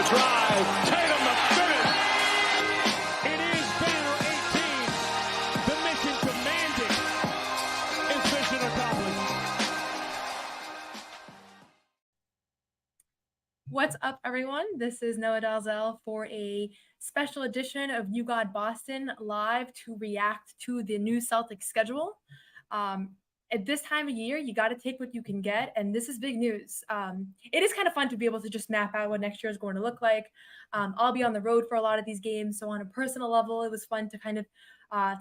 the drive. Tatum the finish. It is banner 18. The mission demanding is mission accomplished. What's up, everyone? This is Noa Dalzell for a special edition of You Got Boston live to react to the new Celtics schedule. At this time of year, you got to take what you can get, and this is big news. It is kind of fun to be able to just map out what next year is going to look like. I'll be on the road for a lot of these games, so on a personal level, it was fun to kind of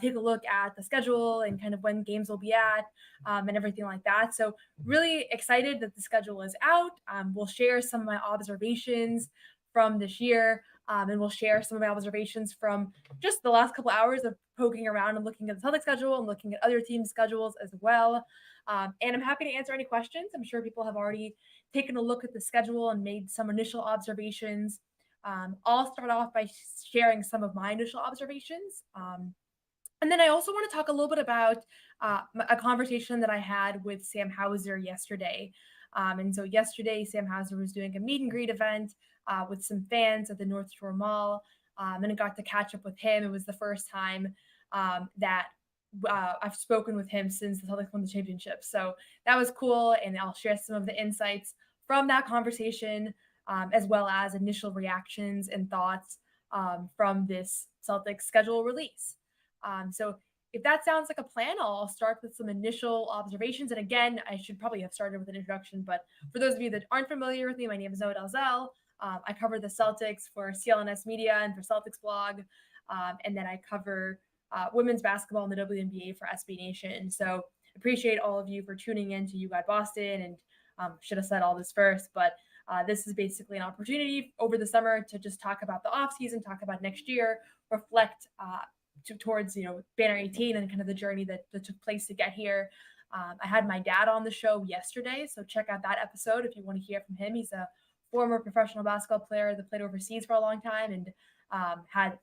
take a look at the schedule and kind of when games will be at and everything like that. So really excited that the schedule is out. We'll share some of my observations from this year, and we'll share some of my observations from just the last couple hours of poking around and looking at the Celtics schedule and looking at other teams' schedules as well. And I'm happy to answer any questions. I'm sure people have already taken a look at the schedule and made some initial observations. I'll start off by sharing some of my initial observations. And then I also want to talk a little bit about a conversation that I had with Sam Hauser yesterday. And so yesterday, Sam Hauser was doing a meet and greet event with some fans at the North Shore Mall. And I got to catch up with him. It was the first time that I've spoken with him since the Celtics won the championship. So that was cool. And I'll share some of the insights from that conversation, as well as initial reactions and thoughts from this Celtics schedule release. So if that sounds like a plan, I'll start with some initial observations. And again, I should probably have started with an introduction, but for those of you that aren't familiar with me, my name is Noa Dalzell. I cover the Celtics for CLNS Media and for Celtics blog. And then I cover women's basketball in the WNBA for SB Nation. So appreciate all of you for tuning in to You Got Boston, and should have said all this first, but this is basically an opportunity over the summer to just talk about the offseason, talk about next year, reflect towards banner 18 and kind of the journey that took place to get here. I had my dad on the show yesterday, so check out that episode if you want to hear from him. He's a former professional basketball player that played overseas for a long time, and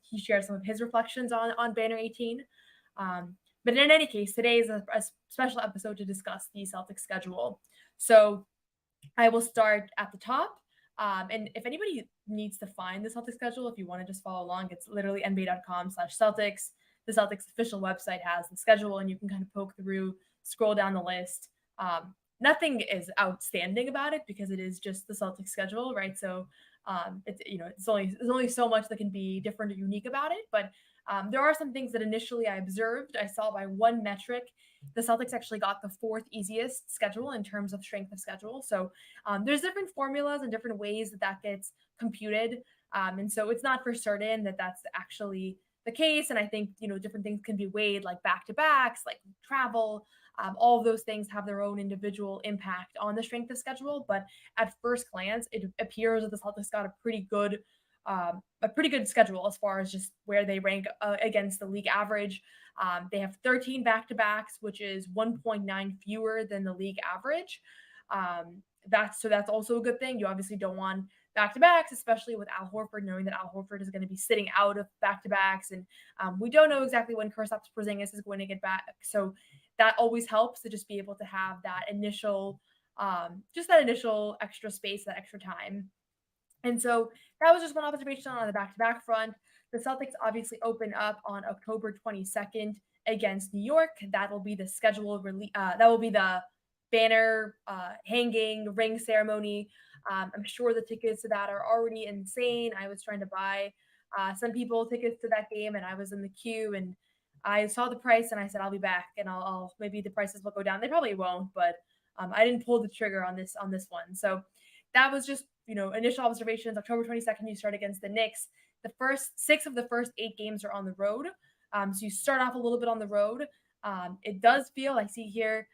he shared some of his reflections on banner 18. But in any case, today is a special episode to discuss the Celtics schedule. So I will start at the top. And if anybody needs to find the Celtics schedule, if you want to just follow along, it's literally nba.com/Celtics. The Celtics official website has the schedule, and you can kind of poke through, scroll down the list. Nothing is outstanding about it because it is just the Celtics schedule, right? So there's only so much that can be different or unique about it. But there are some things that initially I observed. I saw by one metric, the Celtics actually got the fourth easiest schedule in terms of strength of schedule. So there's different formulas and different ways that gets computed. And so it's not for certain that that's actually the case. And I think, different things can be weighed, like back-to-backs, like travel. All of those things have their own individual impact on the strength of schedule. But at first glance, it appears that the Celtics got a pretty good schedule as far as just where they rank against the league average. They have 13 back-to-backs, which is 1.9 fewer than the league average. That's also a good thing. You obviously don't want back-to-backs, especially with Al Horford, knowing that Al Horford is going to be sitting out of back-to-backs. And we don't know exactly when Kristaps Porzingis is going to get back. So that always helps to just be able to have that initial extra space, that extra time. And so that was just one observation on the back-to-back front. The Celtics obviously open up on October 22nd against New York. That will be the schedule release. That will be the banner hanging ring ceremony. I'm sure the tickets to that are already insane. I was trying to buy some people tickets to that game, and I was in the queue, and I saw the price, and I said, I'll be back, and I'll maybe the prices will go down. They probably won't, but I didn't pull the trigger on this one. So that was just, initial observations. October 22nd, you start against the Knicks. The first 6 of the first 8 games are on the road. So you start off a little bit on the road. It does feel, I see here,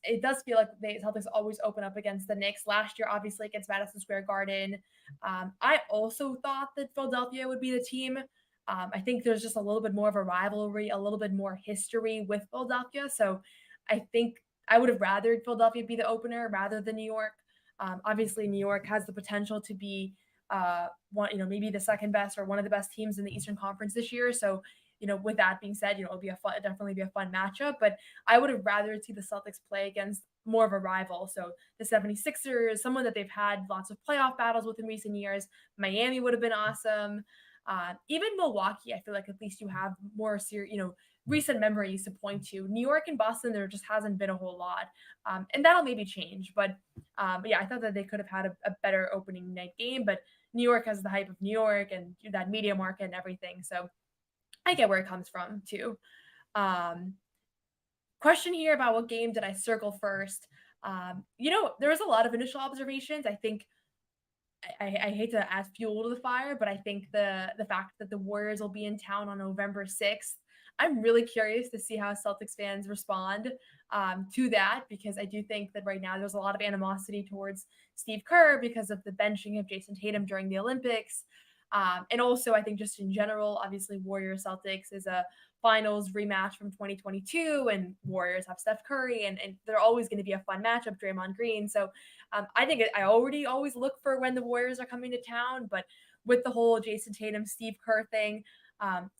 it does feel like the Celtics always open up against the Knicks. Last year, obviously, against Madison Square Garden. I also thought that Philadelphia would be the team. I think there's just a little bit more of a rivalry, a little bit more history with Philadelphia. So I think I would have rathered Philadelphia be the opener rather than New York. Obviously, New York has the potential to be maybe the second best or one of the best teams in the Eastern Conference this year. So with that being said, it'll definitely be a fun matchup, but I would have rather see the Celtics play against more of a rival. So the 76ers, someone that they've had lots of playoff battles with in recent years. Miami would have been awesome. Even Milwaukee, I feel like at least you have more recent memories to point to. New York and Boston, there just hasn't been a whole lot. And that'll maybe change. But yeah, I thought that they could have had a better opening night game, but New York has the hype of New York and that media market and everything. So I get where it comes from too. Um, Question here about what game did I circle first? There was a lot of initial observations. I think I hate to add fuel to the fire, but I think the fact that the Warriors will be in town on November 6th, I'm really curious to see how Celtics fans respond to that, because I do think that right now there's a lot of animosity towards Steve Kerr because of the benching of Jason Tatum during the Olympics. And also, I think just in general, obviously, Warriors Celtics is a finals rematch from 2022, and Warriors have Steph Curry, and they're always going to be a fun matchup, Draymond Green. So I think I already always look for when the Warriors are coming to town, but with the whole Jason Tatum, Steve Kerr thing,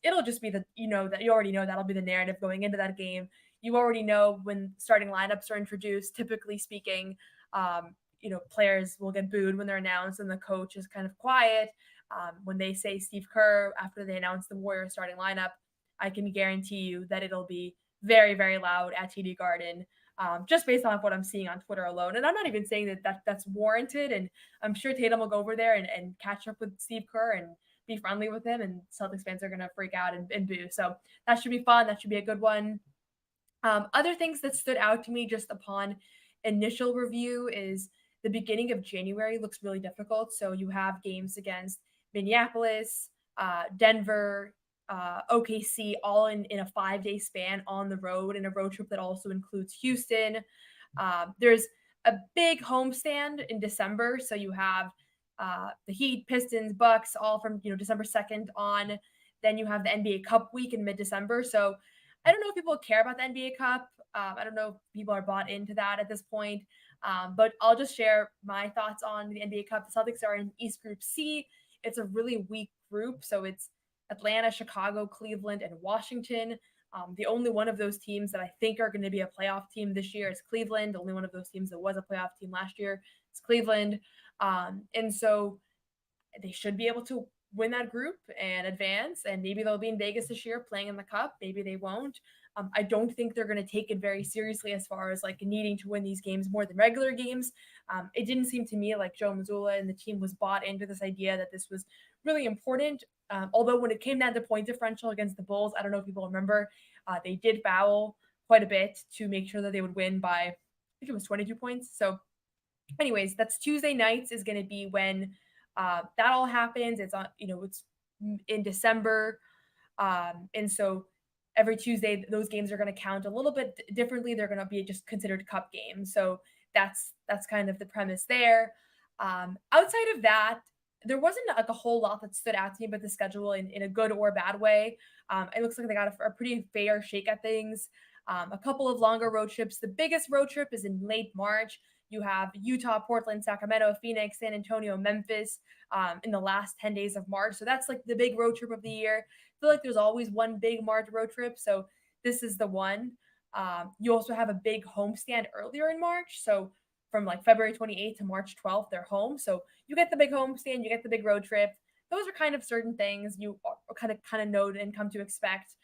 it'll just be that you already know that'll be the narrative going into that game. You already know when starting lineups are introduced, typically speaking, players will get booed when they're announced and the coach is kind of quiet. When they say Steve Kerr after they announce the Warriors starting lineup, I can guarantee you that it'll be very, very loud at TD Garden, just based on what I'm seeing on Twitter alone. And I'm not even saying that's warranted. And I'm sure Tatum will go over there and catch up with Steve Kerr and be friendly with him, and Celtics fans are going to freak out and boo. So that should be fun. That should be a good one. Other things that stood out to me just upon initial review is the beginning of January looks really difficult. So you have games against Minneapolis, Denver, OKC, all in a 5-day span on the road, and a road trip that also includes Houston. There's a big homestand in December. So you have the Heat, Pistons, Bucks, all from December 2nd on. Then you have the NBA Cup week in mid-December. So I don't know if people care about the NBA Cup. I don't know if people are bought into that at this point. But I'll just share my thoughts on the NBA Cup. The Celtics are in East Group C. It's a really weak group. So it's Atlanta, Chicago, Cleveland, and Washington. The only one of those teams that I think are going to be a playoff team this year is Cleveland. The only one of those teams that was a playoff team last year is Cleveland. And so they should be able to win that group and advance. And maybe they'll be in Vegas this year playing in the Cup. Maybe they won't. I don't think they're going to take it very seriously as far as like needing to win these games more than regular games. It didn't seem to me like Joe Mazzulla and the team was bought into this idea that this was really important. Although when it came down to point differential against the Bulls, I don't know if people remember, they did foul quite a bit to make sure that they would win by, I think it was 22 points. So anyways, that's Tuesday nights is going to be when that all happens. It's on, it's in December. And so every Tuesday, those games are going to count a little bit differently. They're going to be just considered cup games. So that's kind of the premise there. Outside of that, there wasn't like a whole lot that stood out to me about the schedule in a good or bad way. It looks like they got a pretty fair shake at things. A couple of longer road trips. The biggest road trip is in late March. You have Utah, Portland, Sacramento, Phoenix, San Antonio, Memphis in the last 10 days of March. So that's like the big road trip of the year. I feel like there's always one big March road trip. So this is the one. You also have a big homestand earlier in March. So from like February 28th to March 12th, they're home. So you get the big homestand, you get the big road trip. Those are kind of certain things you kind of know and come to expect.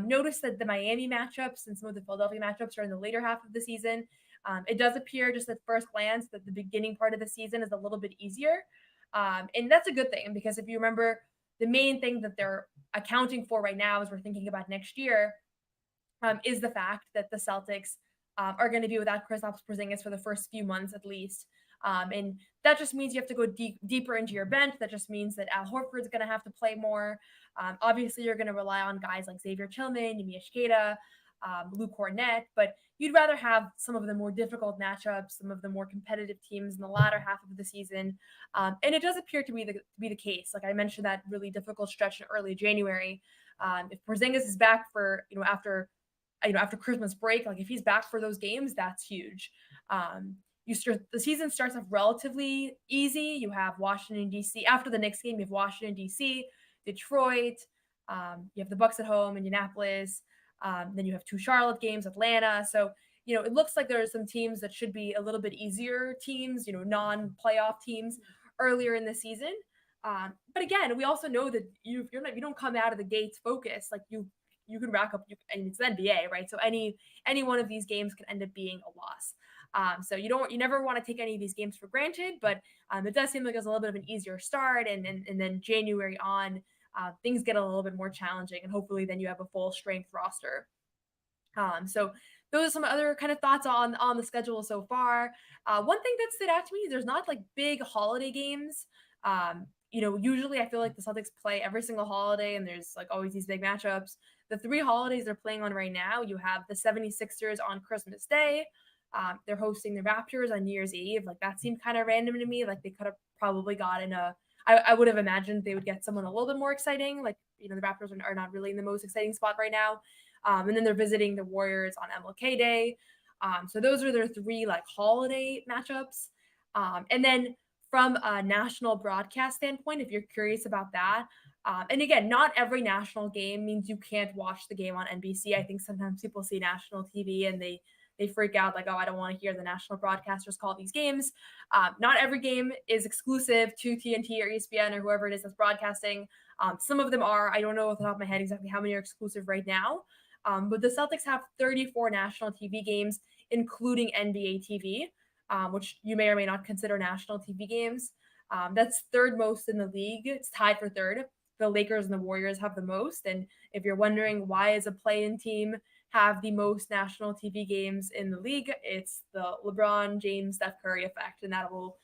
Notice that the Miami matchups and some of the Philadelphia matchups are in the later half of the season. It does appear just at first glance that the beginning part of the season is a little bit easier. And that's a good thing, because if you remember, the main thing that they're accounting for right now as we're thinking about next year is the fact that the Celtics are going to be without Kristaps Porzingis for the first few months at least. And that just means you have to go deeper into your bench. That just means that Al Horford's going to have to play more. Obviously, you're going to rely on guys like Xavier Tillman, Yemi Eskeda, Luke Cornett, but you'd rather have some of the more difficult matchups, some of the more competitive teams in the latter half of the season. And it does appear to be the case. Like I mentioned, that really difficult stretch in early January. If Porzingis is back for, after Christmas break, like if he's back for those games, that's huge. The season starts off relatively easy. You have Washington, D.C. After the Knicks game, you have Washington, D.C., Detroit, You have the Bucks at home, Indianapolis. Then you have 2 Charlotte games, Atlanta. So, it looks like there are some teams that should be a little bit easier teams, non-playoff teams earlier in the season. But again, we also know that you don't come out of the gates focused. Like you can rack up, and it's the NBA, right? So any one of these games can end up being a loss. So you never want to take any of these games for granted, but it does seem like it's a little bit of an easier start, and then January on, things get a little bit more challenging, and hopefully then you have a full strength roster. So those are some other kind of thoughts on the schedule so far. One thing that stood out to me, there's not like big holiday games. Usually I feel like the Celtics play every single holiday, and there's like always these big matchups. The 3 holidays they're playing on right now, you have the 76ers on Christmas Day. They're hosting the Raptors on New Year's Eve. Like that seemed kind of random to me. Like they could have probably gotten I would have imagined they would get someone a little bit more exciting. Like, the Raptors are not really in the most exciting spot right now. And then they're visiting the Warriors on MLK Day. So those are their 3 like holiday matchups. And then from a national broadcast standpoint, if you're curious about that, and again, not every national game means you can't watch the game on NBC. I think sometimes people see national TV and they freak out like, oh, I don't want to hear the national broadcasters call these games. Not every game is exclusive to TNT or ESPN or whoever it is that's broadcasting. Some of them are. I don't know off the top of my head exactly how many are exclusive right now. But the Celtics have 34 national TV games, including NBA TV, which you may or may not consider national TV games. That's 3rd most in the league. It's tied for 3rd. The Lakers and the Warriors have the most. And if you're wondering why is a play-in team have the most national TV games in the league, it's the LeBron James, Steph Curry effect. And that will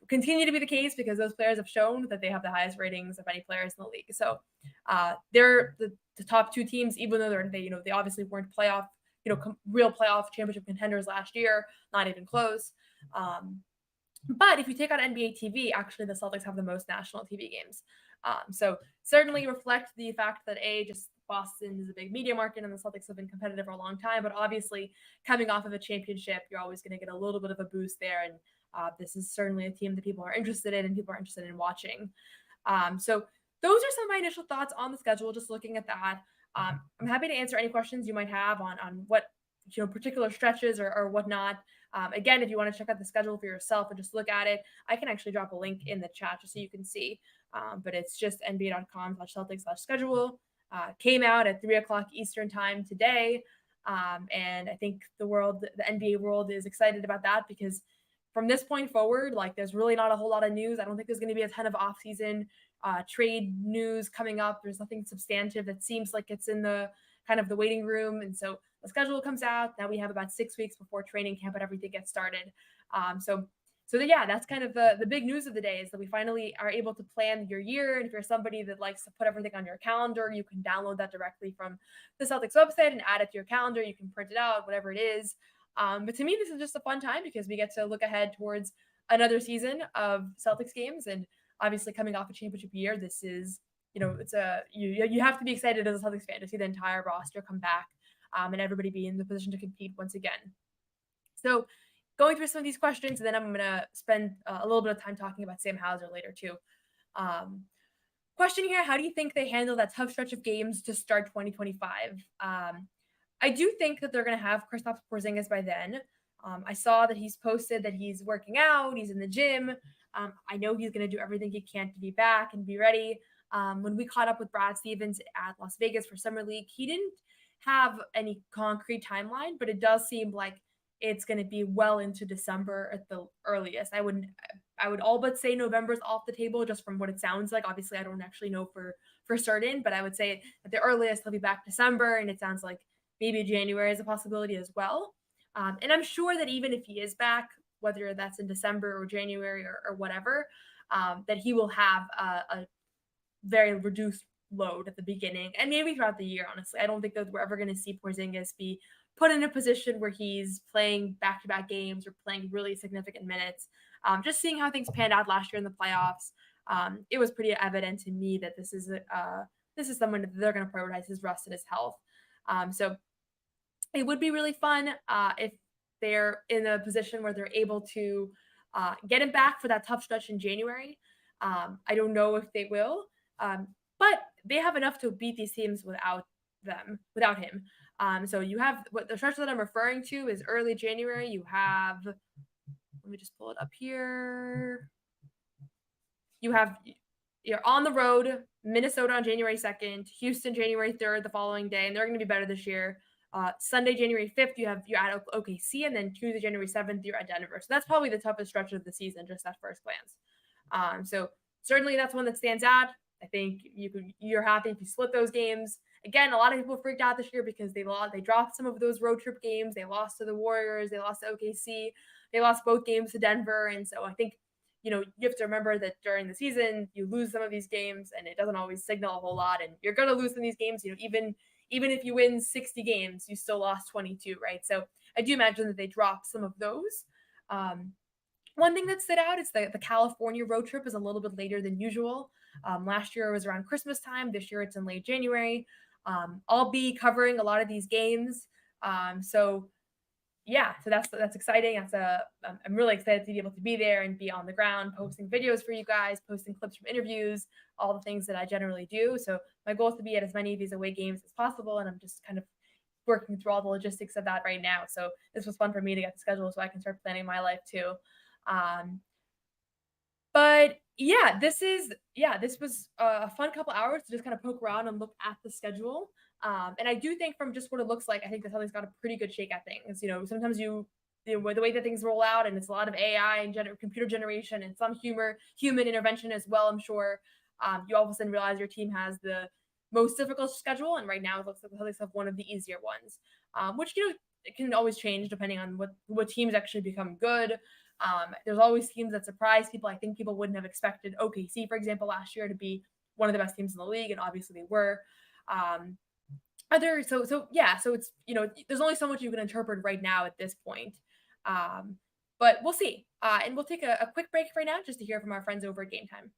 continue to be the case because those players have shown that they have the highest ratings of any players in the league. So they're the top 2 teams, even though they obviously weren't playoff, real playoff championship contenders last year, not even close. But if you take out NBA TV, actually the Celtics have the most national TV games. So certainly reflect the fact that just Boston is a big media market and the Celtics have been competitive for a long time, but obviously coming off of a championship, you're always going to get a little bit of a boost there. And this is certainly a team that people are interested in and people are interested in watching. So those are some of my initial thoughts on the schedule, just looking at that. I'm happy to answer any questions you might have on what particular stretches or whatnot. Again, if you want to check out the schedule for yourself and just look at it, I can actually drop a link in the chat just so you can see. But it's just nba.com/Celtics/schedule. Came out at 3:00 Eastern time today. And I think the NBA world is excited about that because from this point forward, like there's really not a whole lot of news. I don't think there's going to be a ton of offseason trade news coming up. There's nothing substantive that seems like it's in the kind of the waiting room. And so the schedule comes out. Now we have about 6 weeks before training camp and everything gets started. Yeah, that's kind of the big news of the day is that we finally are able to plan your year. And if you're somebody that likes to put everything on your calendar, you can download that directly from the Celtics website and add it to your calendar. You can print it out, whatever it is. But to me, this is just a fun time because we get to look ahead towards another season of Celtics games. And obviously coming off a championship year, this is, it's you have to be excited as a Celtics fan to see the entire roster come back and everybody be in the position to compete once again. So going through some of these questions, and then I'm going to spend a little bit of time talking about Sam Hauser later too. Question here, how do you think they handle that tough stretch of games to start 2025? I do think that they're going to have Kristaps Porzingis by then. I saw that he's posted that he's working out, he's in the gym. I know he's going to do everything he can to be back and be ready. When we caught up with Brad Stevens at Las Vegas for Summer League, he didn't have any concrete timeline, but it does seem like it's going to be well into December at the earliest. I would all but say November's off the table just from what it sounds like. Obviously, I don't actually know for certain, but I would say at the earliest he'll be back December, and it sounds like maybe January is a possibility as well. And I'm sure that even if he is back, whether that's in December or January or whatever, that he will have a very reduced load at the beginning and maybe throughout the year, honestly. I don't think that we're ever going to see Porzingis be put in a position where he's playing back-to-back games or playing really significant minutes. Just seeing how things panned out last year in the playoffs, it was pretty evident to me that this is someone that they're going to prioritize his rest and his health. So it would be really fun if they're in a position where they're able to get him back for that tough stretch in January. I don't know if they will. But they have enough to beat these teams without him. So you have what the stretch that I'm referring to is early January. You have, let me just pull it up here. You're on the road, Minnesota on January 2nd, Houston January 3rd the following day, and they're going to be better this year. Sunday, January 5th, you're at OKC, and then Tuesday, January 7th, you're at Denver. So that's probably the toughest stretch of the season, just at first glance. So certainly that's one that stands out. I think you're happy if you split those games. Again, a lot of people freaked out this year because they dropped some of those road trip games. They lost to the Warriors. They lost to OKC. They lost both games to Denver. And so I think, you have to remember that during the season, you lose some of these games and it doesn't always signal a whole lot. And you're going to lose in these games. Even if you win 60 games, you still lost 22, right? So I do imagine that they dropped some of those. One thing that stood out is the California road trip is a little bit later than usual. Last year it was around Christmas time. This year it's in late January. I'll be covering a lot of these games. So that's exciting. I'm really excited to be able to be there and be on the ground, posting videos for you guys, posting clips from interviews, all the things that I generally do. So my goal is to be at as many of these away games as possible. And I'm just kind of working through all the logistics of that right now. So this was fun for me to get the schedule so I can start planning my life too. But this was a fun couple hours to just kind of poke around and look at the schedule. And I do think from just what it looks like, I think the Celtics got a pretty good shake at things. Sometimes the way that things roll out, and it's a lot of AI and computer generation and some human intervention as well, I'm sure. You all of a sudden realize your team has the most difficult schedule, and right now it looks like the Celtics have one of the easier ones, which it can always change depending on what teams actually become good. There's always teams that surprise people. I think people wouldn't have expected OKC, for example, last year to be one of the best teams in the league, and obviously they were. So it's there's only so much you can interpret right now at this point, but we'll see. And we'll take a quick break right now just to hear from our friends over at Game Time.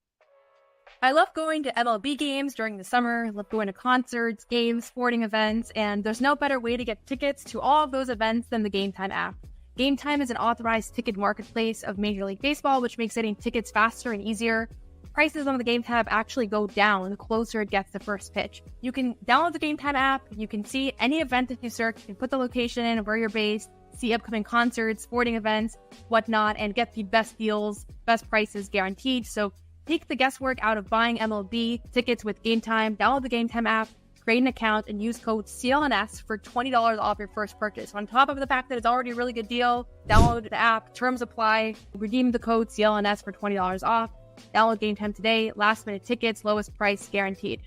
I love going to MLB games during the summer. I love going to concerts, games, sporting events, and there's no better way to get tickets to all of those events than the Game Time app. Game Time is an authorized ticket marketplace of Major League Baseball, which makes getting tickets faster and easier. Prices on the Game Time actually go down the closer it gets to first pitch. You can download the Game Time app, you can see any event that you search, you can put the location in, where you're based, see upcoming concerts, sporting events, whatnot, and get the best deals, best prices guaranteed. So take the guesswork out of buying MLB tickets with Game Time. Download the Game Time app, create an account, and use code CLNS for $20 off your first purchase. On top of the fact that it's already a really good deal, download the app, terms apply, redeem the code CLNS for $20 off. Download Game Time today. Last minute tickets, lowest price guaranteed.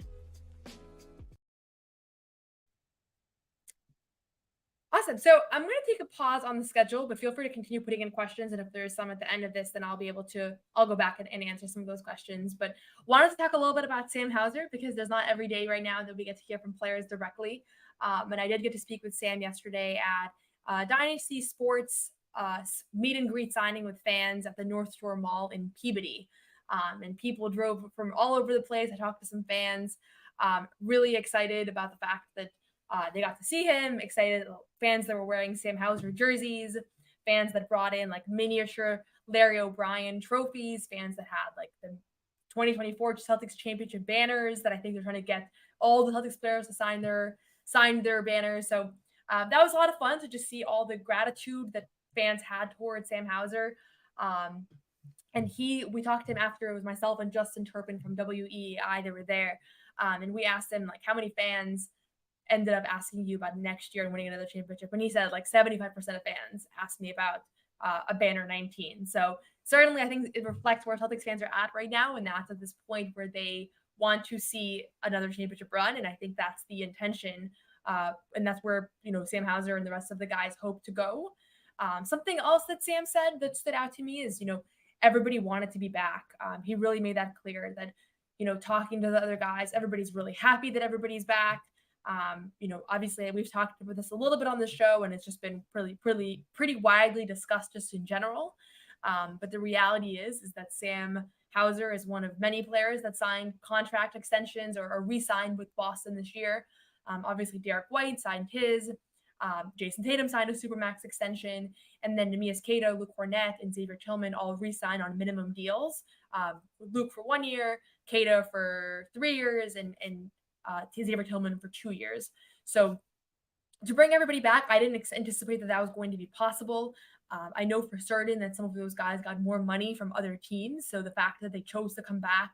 Awesome. So I'm going to take a pause on the schedule, but feel free to continue putting in questions. And if there's some at the end of this, then I'll go back and answer some of those questions. But wanted to talk a little bit about Sam Hauser, because there's not every day right now that we get to hear from players directly. And I did get to speak with Sam yesterday at Dynasty Sports meet and greet signing with fans at the North Shore Mall in Peabody. And people drove from all over the place. I talked to some fans, really excited about the fact that they got to see him, excited fans that were wearing Sam Hauser jerseys, fans that brought in like miniature Larry O'Brien trophies, fans that had like the 2024 Celtics championship banners that I think they're trying to get all the Celtics players to sign their banners. So that was a lot of fun to just see all the gratitude that fans had towards Sam Hauser. And we talked to him after. It was myself and Justin Turpin from WEEI that were there. And we asked him like, how many fans ended up asking you about next year and winning another championship? And he said like 75% of fans asked me about a banner 19. So certainly I think it reflects where Celtics fans are at right now. And that's at this point where they want to see another championship run. And I think that's the intention. And that's where, Sam Hauser and the rest of the guys hope to go. Something else that Sam said that stood out to me is, everybody wanted to be back. He really made that clear that, talking to the other guys, everybody's really happy that everybody's back. Obviously we've talked about this a little bit on the show, and it's just been pretty widely discussed just in general. But the reality is that Sam Hauser is one of many players that signed contract extensions or re-signed with Boston this year. Obviously Derek White signed his, Jason Tatum signed a Supermax extension, and then Neemias Queta, Luke Cornett, and Xavier Tillman all re-signed on minimum deals. Luke for 1 year, Keita for 3 years and Xavier Tillman for 2 years. So to bring everybody back, I didn't anticipate that was going to be possible. I know for certain that some of those guys got more money from other teams. So the fact that they chose to come back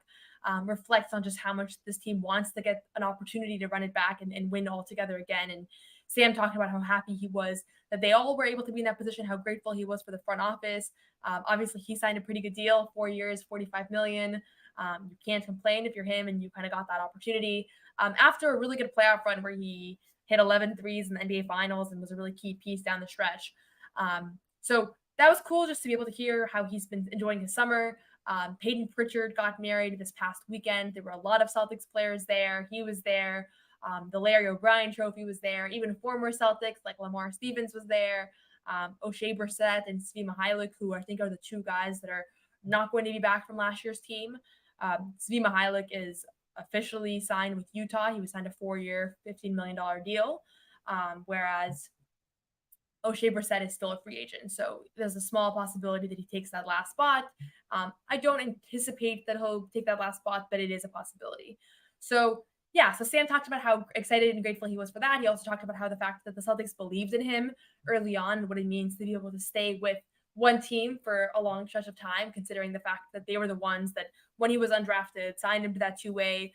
reflects on just how much this team wants to get an opportunity to run it back and win all together again. And Sam talked about how happy he was that they all were able to be in that position, how grateful he was for the front office. Obviously, he signed a pretty good deal, 4 years, $45 million. You can't complain if you're him and you kind of got that opportunity. After a really good playoff run where he hit 11 threes in the NBA Finals and was a really key piece down the stretch. So that was cool just to be able to hear how he's been enjoying his summer. Payton Pritchard got married this past weekend. There were a lot of Celtics players there. He was there. The Larry O'Brien trophy was there. Even former Celtics like Lamar Stevens was there. O'Shea Brissett and Svi Mihajlovic, who I think are the two guys that are not going to be back from last year's team. Svi Mihajlovic is officially signed with Utah. He was signed a 4-year, $15 million deal, whereas O'Shea Brissett is still a free agent. So there's a small possibility that he takes that last spot. I don't anticipate that he'll take that last spot, but it is a possibility. So yeah, so Sam talked about how excited and grateful he was for that. He also talked about how the fact that the Celtics believed in him early on and what it means to be able to stay with one team for a long stretch of time, considering the fact that they were the ones that when he was undrafted, signed him to that two-way.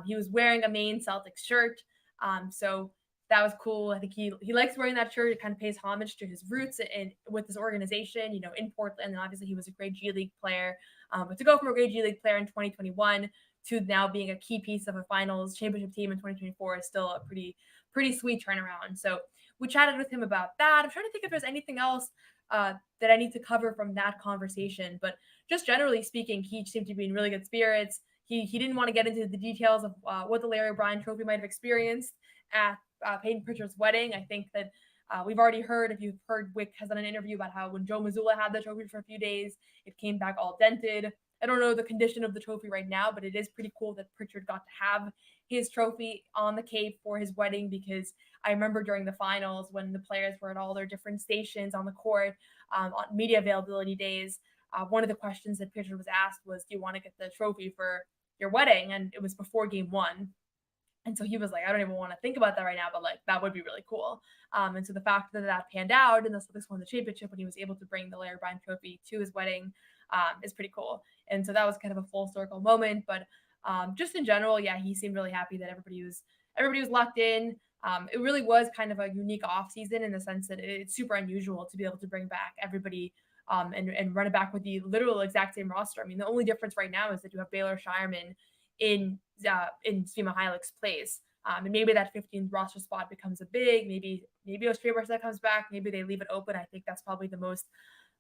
He was wearing a Maine Celtics shirt. So that was cool. I think he likes wearing that shirt. It kind of pays homage to his roots and with this organization, in Portland. And obviously he was a great G League player. But to go from a great G League player in 2021 to now being a key piece of a finals championship team in 2024 is still a pretty sweet turnaround. So we chatted with him about that. I'm trying to think if there's anything else that I need to cover from that conversation. But just generally speaking, he seemed to be in really good spirits. He didn't want to get into the details of what the Larry O'Brien trophy might have experienced at Payton Pritchard's wedding. I think that we've already heard, if you've heard, Wick has done an interview about how when Joe Mazzulla had the trophy for a few days, it came back all dented. I don't know the condition of the trophy right now, but it is pretty cool that Pritchard got to have his trophy on the Cape for his wedding, because I remember during the finals when the players were at all their different stations on the court on media availability days, one of the questions that Pritchard was asked was, do you want to get the trophy for your wedding? And it was before game one. And so he was like, I don't even want to think about that right now, but like that would be really cool. And so the fact that panned out and the Celtics won the championship when he was able to bring the Larry O'Brien trophy to his wedding is pretty cool. And so that was kind of a full circle moment. But just in general, yeah, he seemed really happy that everybody was locked in. It really was kind of a unique offseason in the sense that it's super unusual to be able to bring back everybody and run it back with the literal exact same roster. I mean, the only difference right now is that you have Baylor Shireman in Svi Mihajlovic's place. And maybe that 15th roster spot becomes a big, maybe O'Shea Brissett comes back, maybe they leave it open. I think that's probably the most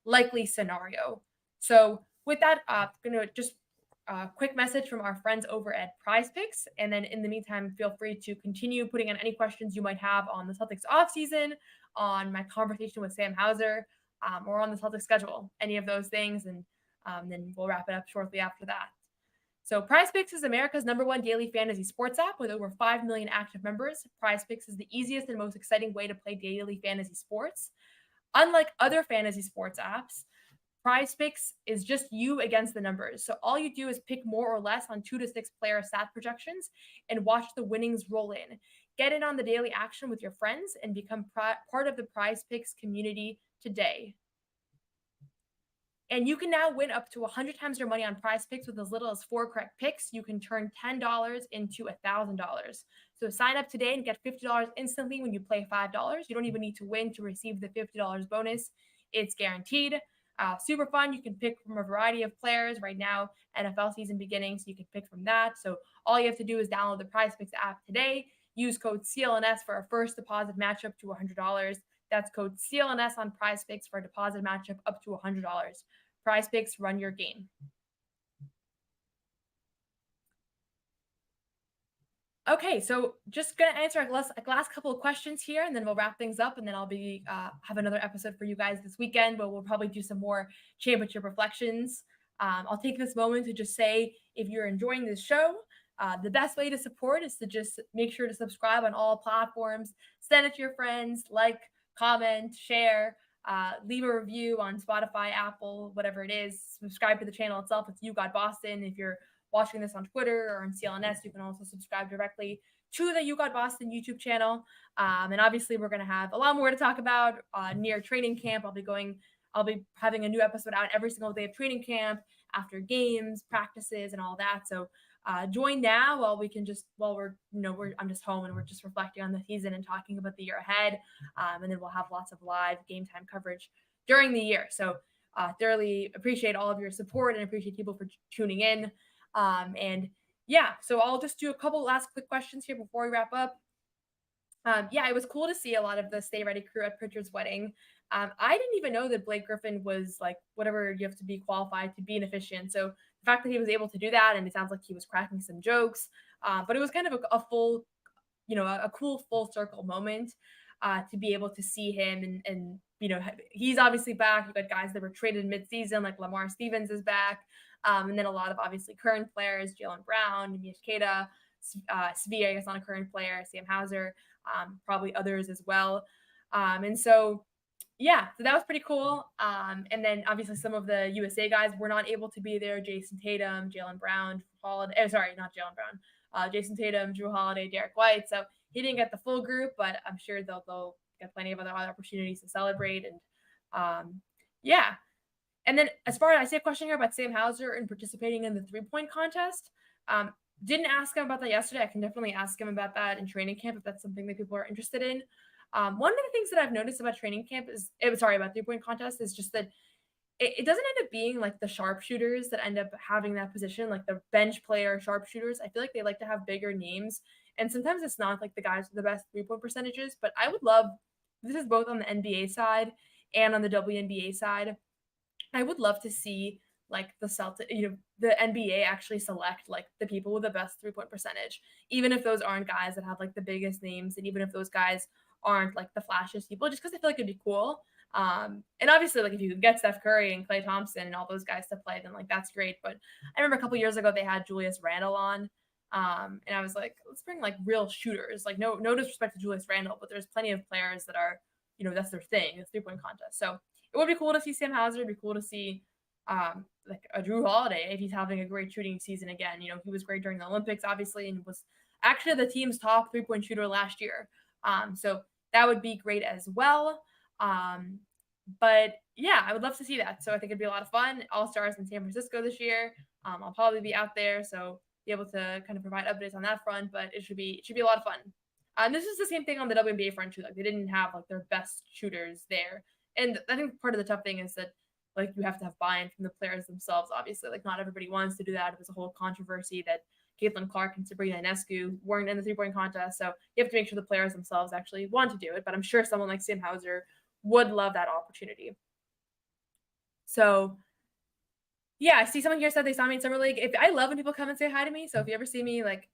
likely scenario. So with that, going to just a quick message from our friends over at Prize Picks. And then in the meantime, feel free to continue putting in any questions you might have on the Celtics offseason, on my conversation with Sam Hauser, or on the Celtics schedule, any of those things. And then we'll wrap it up shortly after that. So Prize Picks is America's #1 daily fantasy sports app with over 5 million active members. Prize Picks is the easiest and most exciting way to play daily fantasy sports. Unlike other fantasy sports apps, Prize Picks is just you against the numbers. So all you do is pick more or less on 2 to 6 player stat projections and watch the winnings roll in. Get in on the daily action with your friends and become part of the Prize Picks community today. And you can now win up to 100 times your money on Prize Picks with as little as 4 correct picks. You can turn $10 into $1,000. So sign up today and get $50 instantly when you play $5. You don't even need to win to receive the $50 bonus. It's guaranteed. Super fun. You can pick from a variety of players. Right now, NFL season beginning, so you can pick from that. So all you have to do is download the Prize Picks app today. Use code CLNS for a first deposit match up to $100. That's code CLNS on Prize Picks for a deposit matchup up to $100. Prize Picks, run your game. Okay, so just gonna answer a last couple of questions here, and then we'll wrap things up, and then I'll be have another episode for you guys this weekend, where we'll probably do some more championship reflections. I'll take this moment to just say, if you're enjoying this show, the best way to support is to just make sure to subscribe on all platforms, send it to your friends, like, comment, share, leave a review on Spotify, Apple, whatever it is. Subscribe to the channel itself. It's You Got Boston. If you're watching this on Twitter or on CLNS, you can also subscribe directly to the You Got Boston YouTube channel. And obviously we're going to have a lot more to talk about near training camp. I'll be having a new episode out every single day of training camp, after games, practices, and all that. So join now while I'm just home and we're just reflecting on the season and talking about the year ahead. And then we'll have lots of live game time coverage during the year. So thoroughly appreciate all of your support and appreciate people for tuning in. And yeah, so I'll just do a couple last quick questions here before we wrap up. Yeah, it was cool to see a lot of the Stay Ready crew at Pritchard's wedding. I didn't even know that Blake Griffin was like whatever you have to be qualified to be an officiant. So the fact that he was able to do that, and it sounds like he was cracking some jokes, but it was kind of a full, a cool full circle moment to be able to see him. And he's obviously back. You've got guys that were traded mid-season, like Lamar Stevens is back. And then a lot of obviously current players, Jaylen Brown, Mishkeda, Svi, I guess, not a current player, Sam Hauser, probably others as well. And so, yeah, so that was pretty cool. And then obviously some of the USA guys were not able to be there. Jason Tatum, Jaylen Brown, Jason Tatum, Drew Holiday, Derek White. So he didn't get the full group, but I'm sure they'll get plenty of other opportunities to celebrate. And yeah. And then as far as I see a question here about Sam Hauser and participating in the 3-point contest, didn't ask him about that yesterday. I can definitely ask him about that in training camp if that's something that people are interested in. One of the things that I've noticed about training camp about 3-point contest is just that it doesn't end up being like the sharpshooters that end up having that position, like the bench player sharpshooters. I feel like they like to have bigger names. And sometimes it's not like the guys with the best 3-point percentages, but I would love, this is both on the NBA side and on the WNBA side, I would love to see like the the NBA actually select like the people with the best 3-point percentage, even if those aren't guys that have like the biggest names, and even if those guys aren't like the flashiest people, just because I feel like it'd be cool. And obviously, like if you could get Steph Curry and Klay Thompson and all those guys to play, then like that's great. But I remember a couple years ago they had Julius Randle on, and I was like, let's bring like real shooters. Like no disrespect to Julius Randle, but there's plenty of players that are, that's their thing, it's 3-point contest. So it would be cool to see Sam Hauser. It'd be cool to see like a Drew Holiday if he's having a great shooting season again. He was great during the Olympics, obviously, and was actually the team's top 3-point shooter last year. So that would be great as well. But yeah, I would love to see that. So I think it'd be a lot of fun. All-Stars in San Francisco this year. I'll probably be out there, so be able to kind of provide updates on that front, but it should be a lot of fun. And this is the same thing on the WNBA front too. Like they didn't have like their best shooters there. And I think part of the tough thing is that like you have to have buy-in from the players themselves, obviously. Like not everybody wants to do that. It was a whole controversy that Caitlin Clark and Sabrina Ionescu weren't in the 3-point contest. So you have to make sure the players themselves actually want to do it. But I'm sure someone like Sam Hauser would love that opportunity. So yeah, I see someone here said they saw me in Summer League. I love when people come and say hi to me. So if you ever see me like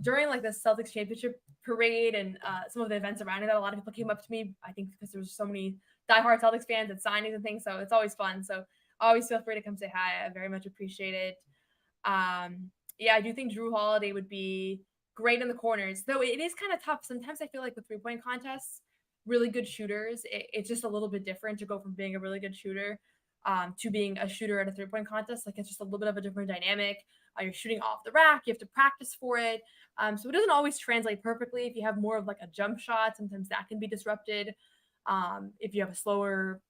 during like the Celtics championship parade and some of the events around it, a lot of people came up to me, I think because there was so many diehard Celtics fans at signings and things. So it's always fun. So always feel free to come say hi. I very much appreciate it. Yeah, I do think Drew Holiday would be great in the corners, though it is kind of tough. Sometimes I feel like with 3-point contests, really good shooters, it's just a little bit different to go from being a really good shooter to being a shooter at a 3-point contest. Like it's just a little bit of a different dynamic. You're shooting off the rack. You have to practice for it. So it doesn't always translate perfectly. If you have more of like a jump shot, sometimes that can be disrupted. If you have a slower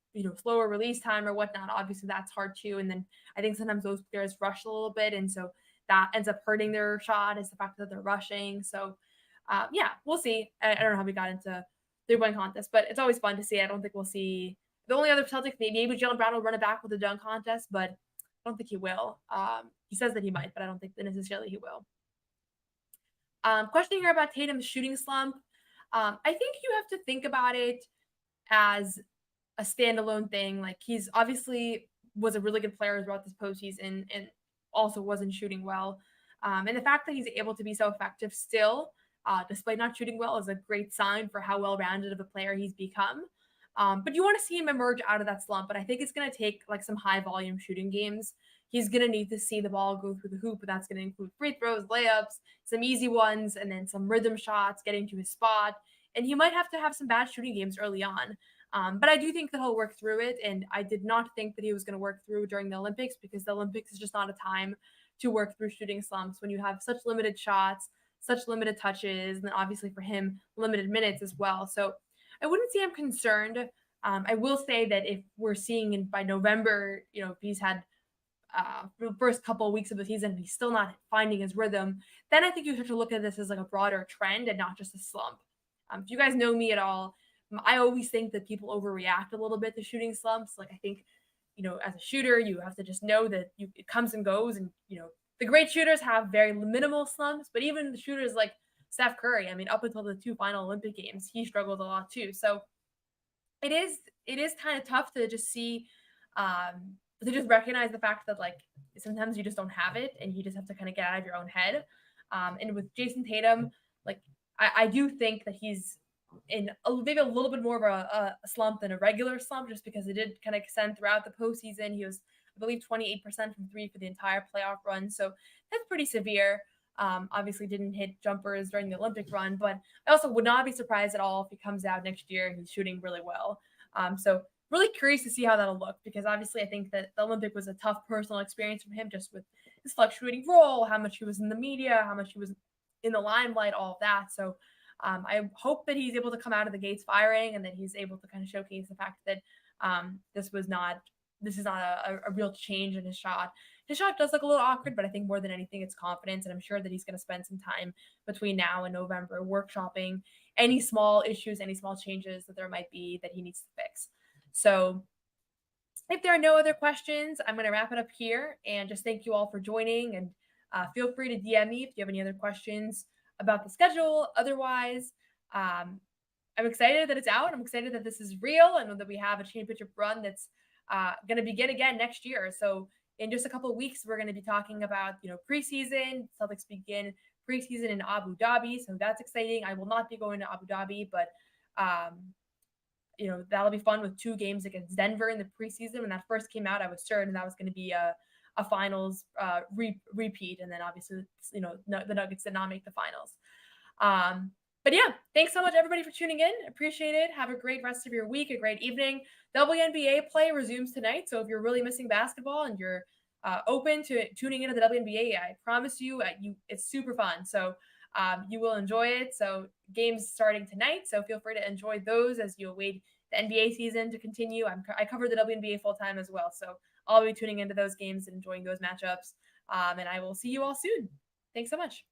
release time or whatnot, obviously that's hard too. And then I think sometimes those players rush a little bit. And so that ends up hurting their shot is the fact that they're rushing. So yeah, we'll see. I don't know how we got into 3-point contest, but it's always fun to see. I don't think we'll see the only other Celtics, maybe Jaylen Brown will run it back with a dunk contest, but I don't think he will. He says that he might, but I don't think that necessarily he will. Question here about Tatum's shooting slump. I think you have to think about it as a standalone thing. Like he's obviously was a really good player throughout this postseason and also wasn't shooting well. And the fact that he's able to be so effective still, despite not shooting well, is a great sign for how well-rounded of a player he's become. But you want to see him emerge out of that slump. But I think it's going to take like some high volume shooting games. He's going to need to see the ball go through the hoop, but that's going to include free throws, layups, some easy ones, and then some rhythm shots, getting to his spot. And he might have to have some bad shooting games early on. But I do think that he'll work through it. And I did not think that he was going to work through during the Olympics because the Olympics is just not a time to work through shooting slumps when you have such limited shots, such limited touches, and then obviously for him, limited minutes as well. So I wouldn't say I'm concerned. I will say that if we're seeing by November, if he's had for the first couple of weeks of the season, he's still not finding his rhythm, then I think you have to look at this as like a broader trend and not just a slump. If you guys know me at all, I always think that people overreact a little bit to shooting slumps. Like I think, as a shooter, you have to just know that it comes and goes, and the great shooters have very minimal slumps, but even the shooters like Steph Curry, I mean, up until the 2 final Olympic games, he struggled a lot too. So it is kind of tough to just see, to just recognize the fact that like sometimes you just don't have it, and you just have to kind of get out of your own head. And with Jason Tatum, like I do think that he's in maybe a little bit more of a slump than a regular slump, just because it did kind of extend throughout the postseason. He was, I believe, 28% from 3 for the entire playoff run, so that's pretty severe. Obviously didn't hit jumpers during the Olympic run, but I also would not be surprised at all if he comes out next year and he's shooting really well. So really curious to see how that'll look, because obviously I think that the Olympic was a tough personal experience for him, just with his fluctuating role, how much he was in the media, how much he was in the limelight, all of that. So I hope that he's able to come out of the gates firing, and that he's able to kind of showcase the fact that this is not a real change in his shot. His shot does look a little awkward, but I think more than anything, it's confidence. And I'm sure that he's going to spend some time between now and November workshopping any small issues, any small changes that there might be that he needs to fix. So if there are no other questions, I'm going to wrap it up here and just thank you all for joining. And feel free to DM me if you have any other questions about the schedule. Otherwise, I'm excited that it's out. I'm excited that this is real, and that we have a championship run that's going to begin again next year. So in just a couple of weeks, we're going to be talking about, preseason. Celtics begin preseason in Abu Dhabi. So that's exciting. I will not be going to Abu Dhabi, but, that'll be fun with 2 games against Denver in the preseason. When that first came out, I was certain that was going to be a finals repeat. And then obviously, the Nuggets did not make the finals. But yeah, thanks so much everybody for tuning in. Appreciate it. Have a great rest of your week, a great evening. WNBA play resumes tonight. So if you're really missing basketball and you're open to tuning into the WNBA, I promise you, it's super fun. So you will enjoy it. So games starting tonight. So feel free to enjoy those as you await the NBA season to continue. I cover the WNBA full time as well. So I'll be tuning into those games and enjoying those matchups. And I will see you all soon. Thanks so much.